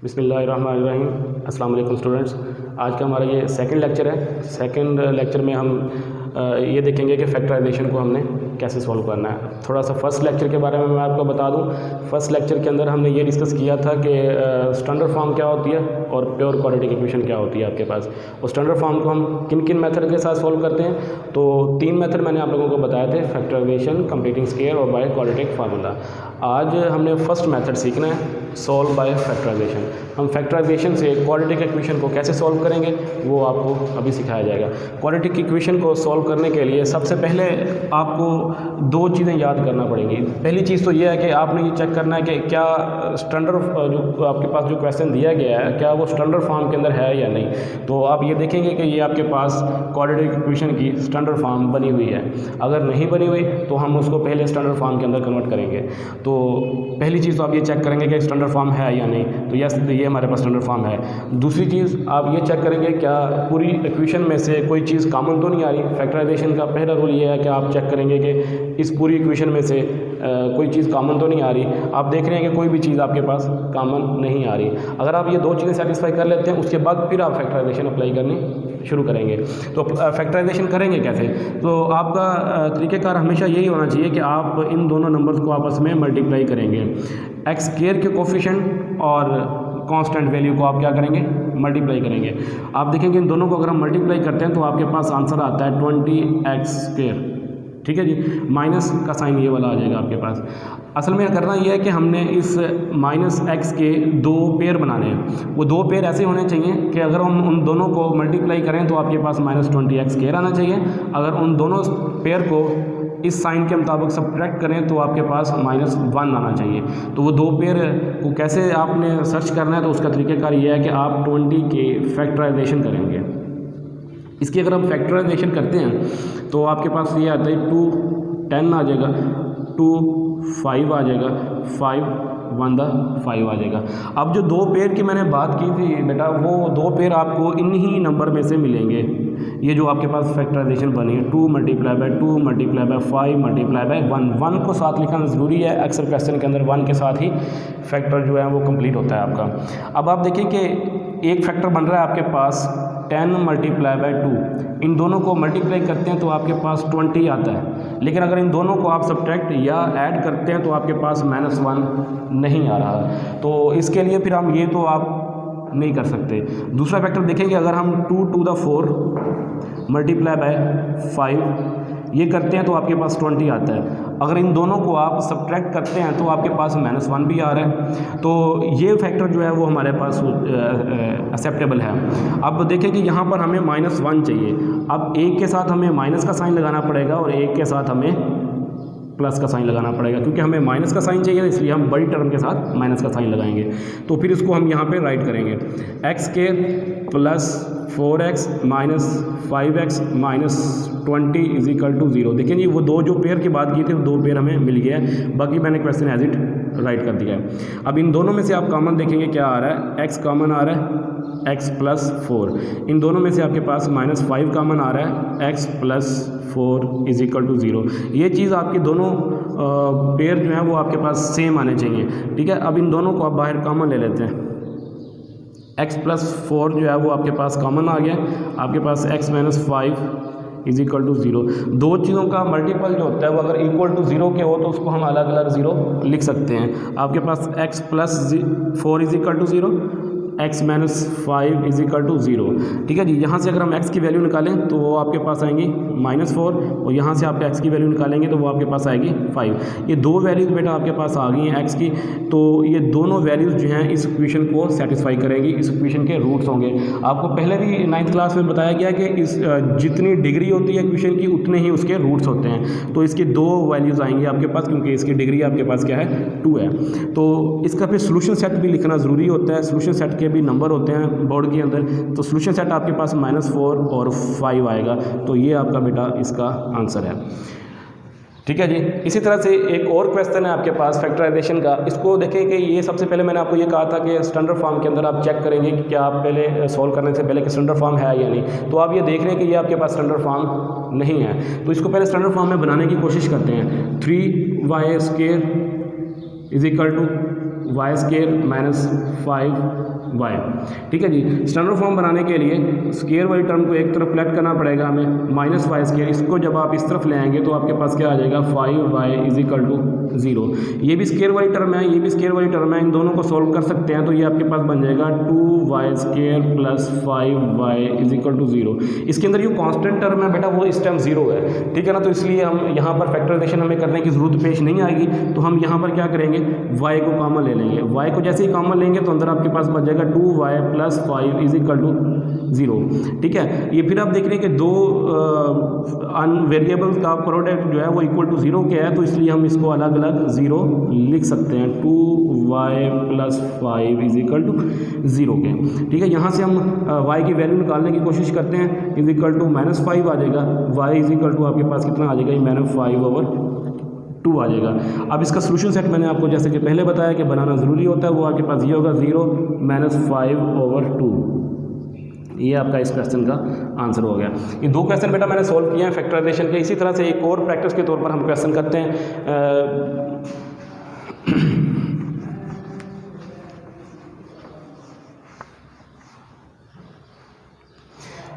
बिस्मिल्लाहिर्रहमानिर्रहीम। अस्सलाम वालेकुम स्टूडेंट्स। आज का हमारा ये सेकंड लेक्चर है। सेकंड लेक्चर में हम ये देखेंगे कि फैक्टराइजेशन को हमने कैसे सॉल्व करना है। थोड़ा सा फर्स्ट लेक्चर के बारे में मैं आपको बता दूं। फर्स्ट लेक्चर के अंदर हमने ये डिस्कस किया था कि स्टैंडर्ड फॉर्म क्या होती है और प्योर क्वाड्रेटिक इक्वेशन क्या होती है आपके पास। और स्टैंडर्ड फॉर्म को हम किन किन मेथड के साथ सॉल्व करते हैं, तो 3 मेथड मैंने आप लोगों को बताए थे, फैक्टराइजेशन, कंप्लीटिंग स्क्वायर और बाय क्वाड्रेटिक फार्मूला। आज हमने फर्स्ट मेथड सीखना है, सॉल्व बाय फैक्टराइजेशन। हम फैक्टराइजेशन से क्वाड्रेटिक इक्वेशन को कैसे सॉल्व करेंगे वो आपको अभी सिखाया जाएगा। क्वाड्रेटिक इक्वेशन को सॉल्व करने के लिए सबसे पहले आपको 2 चीज़ें याद करना पड़ेंगी। पहली चीज़ तो ये है कि आपने ये चेक करना है कि क्या स्टैंडर्ड जो आपके पास जो क्वेश्चन दिया गया है क्या वो स्टैंडर्ड फॉर्म के अंदर है या नहीं। तो आप ये देखेंगे कि ये आपके पास क्वाड्रेटिक इक्वेशन की स्टैंडर्ड फॉर्म बनी हुई है। अगर नहीं बनी हुई तो हम उसको पहले स्टैंडर्ड फॉर्म के अंदर कन्वर्ट करेंगे। तो पहली चीज़ तो आप ये चेक करेंगे कि स्टैंडर्ड फॉर्म है या नहीं, तो यस ये हमारे पास स्टैंडर्ड फॉर्म है। दूसरी चीज़ आप ये चेक करेंगे क्या पूरी इक्वेशन में से कोई चीज़ कॉमन तो नहीं आ रही। फैक्टराइजेशन का पहला रूल ये है कि आप चेक करेंगे कि इस पूरी इक्वेशन में से कोई चीज़ कॉमन तो नहीं आ रही। आप देख रहे हैं कि कोई भी चीज़ आपके पास कॉमन नहीं आ रही। अगर आप ये 2 चीज़ें सेटिस्फाई कर लेते हैं उसके बाद फिर आप फैक्टराइजेशन अप्लाई करनी शुरू करेंगे। तो फैक्टराइजेशन करेंगे कैसे, तो आपका तरीक़ेकार हमेशा यही होना चाहिए कि आप इन दोनों नंबर्स को आपस में मल्टीप्लाई करेंगे। एक्स स्क्वायर के कोफिशिएंट और कांस्टेंट वैल्यू को आप क्या करेंगे, मल्टीप्लाई करेंगे। आप देखेंगे इन दोनों को अगर हम मल्टीप्लाई करते हैं तो आपके पास आंसर आता है 20x स्क्वायर। ठीक है जी, माइनस का साइन ये वाला आ जाएगा आपके पास। असल में करना ये है कि हमने इस -x के 2 पेयर बनाने हैं। वो 2 पेयर ऐसे होने चाहिए कि अगर हम उन दोनों को मल्टीप्लाई करें तो आपके पास -20x स्क्वायर आना चाहिए। अगर उन दोनों पेयर को इस साइन के मुताबिक सब्ट्रैक्ट करें तो आपके पास -1 आना चाहिए। तो वो 2 पेयर को कैसे आपने सर्च करना है, तो उसका तरीक़ेकार ये है कि आप 20 के फैक्टराइजेशन करेंगे। इसकी अगर हम फैक्टराइजेशन करते हैं तो आपके पास ये आता है 2 10 आ जाएगा, 2 5 आ जाएगा, 5 1 5 आ जाएगा। अब जो 2 पेयर की मैंने बात की थी बेटा, वो 2 पेयर आपको इन्हीं नंबर में से मिलेंगे। ये जो आपके पास फैक्टराइजेशन बनी है 2 × 2 × 5 × 1 1 को साथ लिखना ज़रूरी है। अक्सर क्वेश्चन के अंदर 1 के साथ ही फैक्टर जो है वो कंप्लीट होता है आपका। अब आप देखिए कि एक फैक्टर बन रहा है आपके पास 10 × 2। इन दोनों को मल्टीप्लाई करते हैं तो आपके पास 20 आता है। लेकिन अगर इन दोनों को आप सब्ट्रैक्ट या ऐड करते हैं तो आपके पास -1 नहीं आ रहा। तो इसके लिए फिर हम ये तो आप नहीं कर सकते। दूसरा फैक्टर देखेंगे, अगर हम 2 to the 4 × 5 ये करते हैं तो आपके पास 20 आता है। अगर इन दोनों को आप सब्ट्रैक्ट करते हैं तो आपके पास -1 भी आ रहा है। तो ये फैक्टर जो है वो हमारे पास एक्सेप्टेबल है। अब देखें कि यहाँ पर हमें -1 चाहिए। अब एक के साथ हमें माइनस का साइन लगाना पड़ेगा और एक के साथ हमें प्लस का साइन लगाना पड़ेगा, क्योंकि हमें माइनस का साइन चाहिए इसलिए हम बड़ी टर्म के साथ माइनस का साइन लगाएंगे। तो फिर इसको हम यहाँ पे राइट करेंगे, x² + 4x - 5x - 20 = 0। देखिए जी, वो 2 जो पेयर की बात की थी वो 2 पेयर हमें मिल गया है। बाकी मैंने क्वेश्चन एज इट राइट कर दिया है। अब इन दोनों में से आप कॉमन देखेंगे क्या आ रहा है, x कॉमन आ रहा है, x + 4। इन दोनों में से आपके पास -5 कॉमन आ रहा है, x + 4 = 0। ये चीज़ आपकी दोनों पेयर जो है वो आपके पास सेम आने चाहिए। ठीक है, अब इन दोनों को आप बाहर कॉमन ले लेते हैं। x + 4 जो है वो आपके पास कॉमन आ गया। आपके पास x - 5 = 0। 2 चीज़ों का मल्टीपल जो होता है वो अगर इक्वल टू 0 के हो तो उसको हम अलग अलग 0 लिख सकते हैं। आपके पास x + 4 = 0, x - 5 = 0। ठीक है जी, यहाँ से अगर हम x की वैल्यू निकालें तो वो आपके पास आएंगी -4 और यहाँ से आप x की वैल्यू निकालेंगे तो वो आपके पास आएगी 5। ये 2 वैल्यूज़ बेटा आपके पास आ गई हैं x की। तो ये दोनों वैल्यूज़ जो हैं इस इक्वेशन को सेटिस्फाई करेंगी, इस इक्वेशन के रूट्स होंगे। आपको पहले भी 9th क्लास में बताया गया कि इस जितनी डिग्री होती है इक्वेशन की उतने ही उसके रूट्स होते हैं। तो इसकी 2 वैल्यूज़ आएंगी आपके पास, क्योंकि इसकी डिग्री आपके पास क्या है, 2 है। तो इसका फिर सोल्यूशन सेट भी लिखना ज़रूरी होता है। सोल्यूशन सेट के भी नंबर होते हैं बोर्ड के अंदर। तो सोल्यूशन सेट आपके पास -4 और 5 आएगा। तो ये आपका बेटा इसका आंसर है। ठीक है जी। इसी तरह से एक और क्वेश्चन है आपके पास फैक्टराइजेशन का। इसको देखें कि ये सबसे पहले मैंने आपको ये कहा था कि स्टैंडर्ड फॉर्म के अंदर आप चेक करेंगे कि क्या आप पहले सॉल्व करने से पहले कि स्टैंडर्ड फॉर्म है या नहीं। तो आप ये देख रहे हैं कि ये आपके पास स्टैंडर्ड फॉर्म नहीं है। तो इसको पहले स्टैंडर्ड फॉर्म में बनाने की कोशिश करते हैं। 3y² = y² - 5 Y. ठीक है जी, स्टैंडर्ड फॉर्म बनाने के लिए स्क्वायर वाली टर्म को एक तरफ लेफ्ट करना पड़ेगा हमें, माइनस वाई स्क्वायर, इसको जब आप इस तरफ ले आएंगे तो आपके पास क्या आ जाएगा 5y इज इक्वल टू 0। ये भी स्क्वायर वाली टर्म है, ये भी स्क्वायर वाली टर्म है, इन दोनों को सॉल्व कर सकते हैं तो ये आपके पास बन जाएगा 2y square plus 5y is equal to 0। इसके अंदर जो कांस्टेंट टर्म है बेटा वो इस टाइम 0 है, ठीक है ना, तो इसलिए हम यहाँ पर फैक्टराइजेशन हमें करने की ज़रूरत पेश नहीं आएगी। तो हम यहाँ पर क्या करेंगे, y को कॉमन ले लेंगे, y को जैसे ही कॉमन लेंगे तो अंदर आपके पास बच जाएगा 2y plus 5 is equal to 0। ठीक है, ये फिर आप देख रहे हैं कि दो वेरिएबल्स का प्रोडक्ट जो है वो इक्वल टू 0 के है, तो इसलिए हम इसको अलग अलग 0 लिख सकते हैं, 2y plus 5 is equal to 0 के। ठीक है, यहाँ से हम y की वैल्यू निकालने की कोशिश करते हैं, इज इक्वल टू -5 आ जाएगा, y इज इक्वल टू आपके पास कितना आ जाएगा, -5/2 आ जाएगा। अब इसका सोल्यूशन सेट मैंने आपको जैसे कि पहले बताया कि बनाना ज़रूरी होता है, वो आपके पास ये होगा 0 -5/2। ये आपका इस क्वेश्चन का आंसर हो गया। ये दो क्वेश्चन बेटा मैंने सॉल्व किए हैं फैक्टराइजेशन के। इसी तरह से एक और प्रैक्टिस के तौर पर हम क्वेश्चन करते हैं।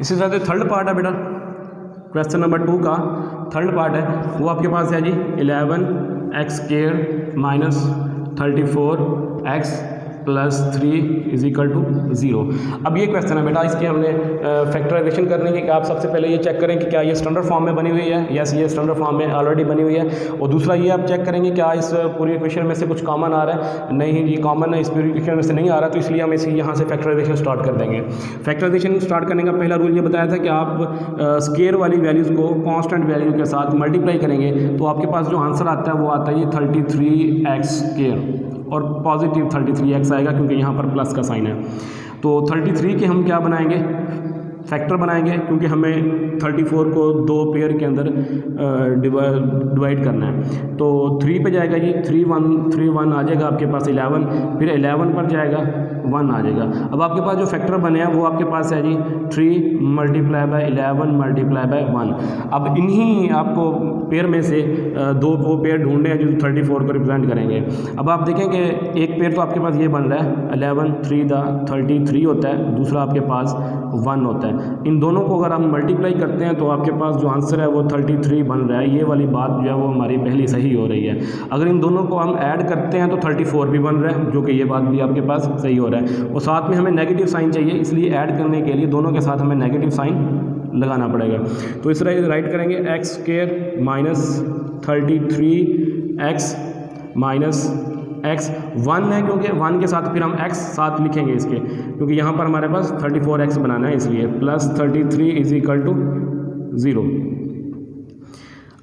इसी तरह से थर्ड पार्ट है बेटा, क्वेश्चन नंबर 2 का थर्ड पार्ट है, वो आपके पास है जी 11x² minus 34x plus 3 is equal to 0। अब ये क्वेश्चन है बेटा, इसके हमने फैक्टराइजेशन करने के, आप सबसे पहले ये चेक करें कि क्या ये स्टैंडर्ड फॉर्म में बनी हुई है। यस, ये स्टैंडर्ड फॉर्म में ऑलरेडी बनी हुई है। और दूसरा ये आप चेक करेंगे क्या इस पूरी इक्वेशन में से कुछ कॉमन आ रहा है, नहीं जी कॉमन इस पूरी इक्वेशन में से नहीं आ रहा, तो इसलिए हम इसे यहाँ से फैक्टराइजेशन स्टार्ट कर देंगे। फैक्टराइजेशन स्टार्ट करने का पहला रूल ये बताया था कि आप स्क्वायर वाली वैल्यूज़ को कॉन्स्टेंट वैल्यू के साथ मल्टीप्लाई करेंगे तो आपके पास जो आंसर आता है वो आता है ये 33x² और पॉजिटिव 33x आएगा क्योंकि यहाँ पर प्लस का साइन है। तो 33 के हम क्या बनाएंगे, फैक्टर बनाएंगे, क्योंकि हमें 34 को दो पेयर के अंदर डिवाइड करना है। तो 3 पे जाएगा जी 3 1 आ जाएगा आपके पास 11, फिर 11 पर जाएगा 1 आ जाएगा। अब आपके पास जो फैक्टर बने हैं वो आपके पास है जी 3 मल्टीप्लाई बाय 11 मल्टीप्लाई बाय 1। अब इन्हीं आपको पेयर में से दो वो पेयर ढूंढने हैं जो 34 को रिप्रेजेंट करेंगे। अब आप देखें कि एक पेयर तो आपके पास ये बन रहा है 11 3 33 होता है, दूसरा आपके पास 1 होता है। इन दोनों को अगर हम मल्टीप्लाई करते हैं तो आपके पास जो आंसर है वो 33 बन रहा है। ये वाली बात जो है वो हमारी पहली सही हो रही है। अगर इन दोनों को हम ऐड करते हैं तो 34 भी बन रहा है, जो कि ये बात भी आपके पास सही हो रहा है। और साथ में हमें नेगेटिव साइन चाहिए, इसलिए ऐड करने के लिए दोनों के साथ हमें नेगेटिव साइन लगाना पड़ेगा। तो इस तरह राइट करेंगे x² minus 33x minus x 1 है, क्योंकि 1 के साथ फिर हम x साथ लिखेंगे इसके, क्योंकि यहाँ पर हमारे पास 34x बनाना है, इसलिए प्लस 33 इज इक्वल टू 0।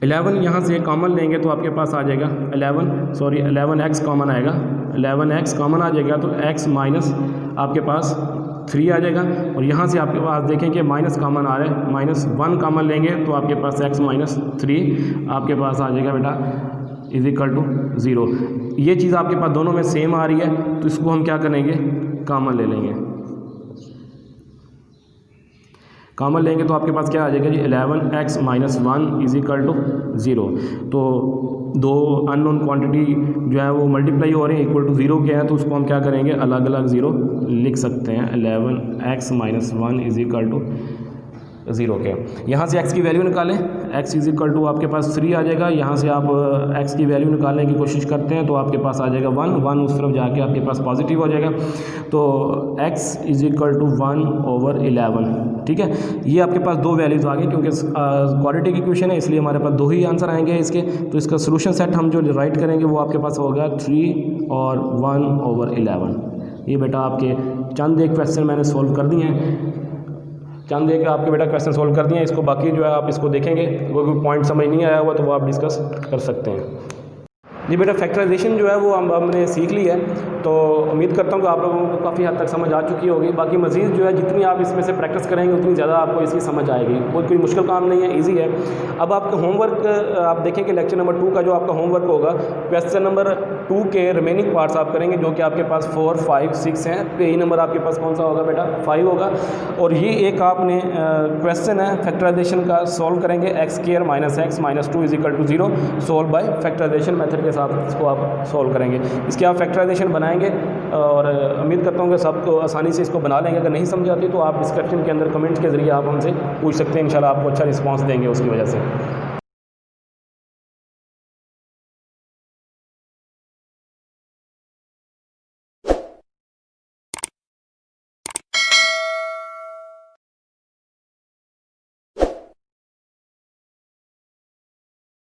11 यहाँ से कॉमन लेंगे तो आपके पास आ जाएगा 11x कॉमन आएगा, 11x कॉमन आ जाएगा तो x माइनस आपके पास 3 आ जाएगा। और यहाँ से आपके पास देखें कि माइनस कॉमन आ रहा है, -1 कॉमन लेंगे तो आपके पास x माइनस 3 आपके पास आ जाएगा बेटा इज इक्वल टू 0। ये चीज़ आपके पास दोनों में सेम आ रही है तो इसको हम क्या करेंगे, कॉमन ले लेंगे। कॉमन लेंगे तो आपके पास क्या आ जाएगा जी 11x minus 1 is equal to 0। तो दो अननोन क्वांटिटी जो है वो मल्टीप्लाई हो रहे हैं, इक्वल टू 0 के हैं, तो उसको हम क्या करेंगे, अलग अलग 0 लिख सकते हैं। 11x minus 1 is equal to 0 के। यहाँ से x की वैल्यू निकालें, x इज इक्वल टू आपके पास 3 आ जाएगा। यहाँ से आप x की वैल्यू निकालने की कोशिश करते हैं तो आपके पास आ जाएगा 1 उस तरफ जाके आपके पास पॉजिटिव हो जाएगा। तो x इज इक्वल टू 1/11। ठीक है, ये आपके पास दो वैल्यूज़ आ गई, क्योंकि क्वाड्रेटिक इक्वेशन है इसलिए हमारे पास दो ही आंसर आएंगे इसके। तो इसका सोल्यूशन सेट हम जो राइट करेंगे वो आपके पास होगा 3 और 1/11। ये बेटा आपके चंद एक क्वेश्चन मैंने सोल्व कर दिए हैं, चंद एक आपके बेटा क्वेश्चन सोल्व कर दिए हैं। इसको बाकी जो है आप इसको देखेंगे, कोई पॉइंट समझ नहीं आया हुआ तो वो आप डिस्कस कर सकते हैं। जी बेटा फैक्टराइजेशन जो है वो हमने सीख ली है, तो उम्मीद करता हूँ कि आप लोगों को काफ़ी हद तक समझ आ चुकी होगी। बाकी मज़ीद जो है जितनी आप इसमें से प्रैक्टिस करेंगे उतनी ज़्यादा आपको इसकी समझ आएगी। कोई मुश्किल काम नहीं है, इजी है। अब आपका होमवर्क आप देखें कि लेक्चर नंबर 2 का जो आपका होमवर्क होगा, क्वेश्चन नंबर 2 के रिमेनिंग पार्ट्स आप करेंगे, जो कि आपके पास 4 5 6 हैं। यही नंबर आपके पास कौन सा होगा बेटा, 5 होगा। और ये एक आपने क्वेश्चन है फैक्टराइजेशन का, सॉल्व करेंगे x² minus x minus 2 is equal to 0, solve by factorisation method के के साथ इसको आप सॉल्व करेंगे। इसके आप फैक्टराइजेशन बनाएंगे और उम्मीद करता हूँ कि सब तो आसानी से इसको बना लेंगे। अगर नहीं समझ आती तो आप डिस्क्रिप्शन के अंदर कमेंट्स के ज़रिए आप हमसे पूछ सकते हैं, इंशाल्लाह आपको अच्छा रिस्पांस देंगे उसकी वजह से।